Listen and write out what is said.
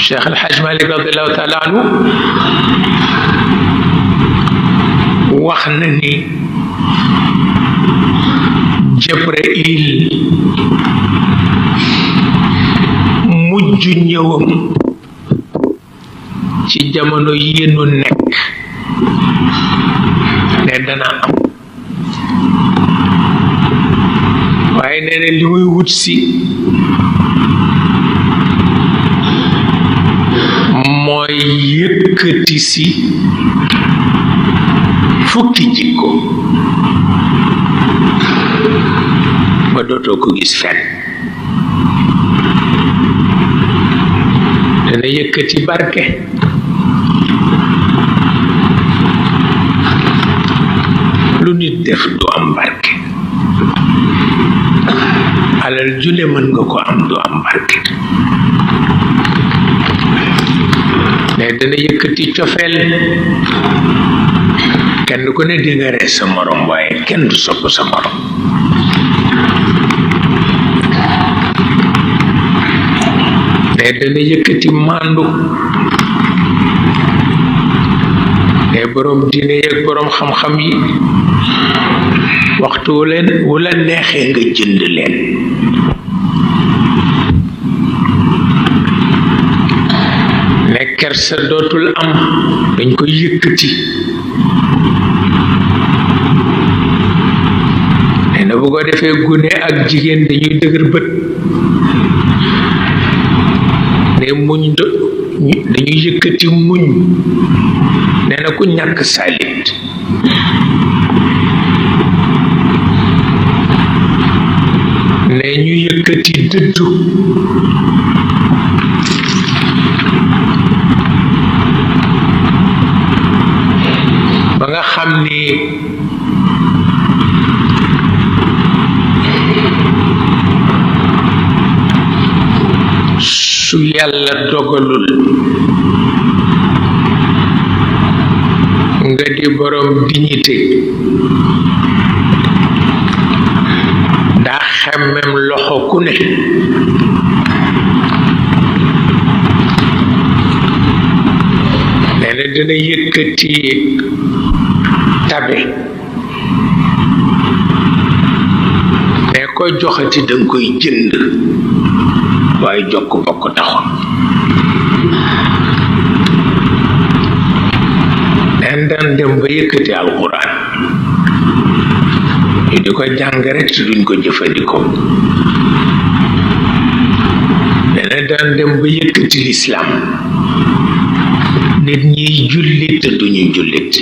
Cheikh El Hadj Malick radiallahu taala anhu wax na ni Jibril mujj ñëwam ci jamono yi nu nekk ne dana am waaye nee na li muy wut si mooy yëkkati si fukki jikko ba dootoo ko gis fenn dana yëkkati barke lu nit def du am barke alal jule mën nga ko am du am barke mais dana yëkkati cofeel kenn ku ne di nga ree sa morom waaye kenn du sopp sa morom mais dana yëkkati màndu mais borom diine yeeg borom xam-xam yi waxtu wu la neexee nga jënd leen ne kersa dootul am dañ koy yëkkati nee na bu ko defee gune ak jigéen dañuy dëgër bët ne muñ dañuy yëkkati muñ nee na ku ñàkk salit ne ñu yëkkati dëddu ba nga xam ni su yàlla dogalul nga di borom dignité daa xemmem loxo ku ne nee na dina yëkkati tabe mais koy joxati danga koy jënd waaye jokk bokk taxoon neen daan dem ba yëkkati alxuraan ñu di ko jàng rek te duñ ko jëfandikoo neen daan dem ba yëkkati lislaam nit ñiy jullit te duñu jullit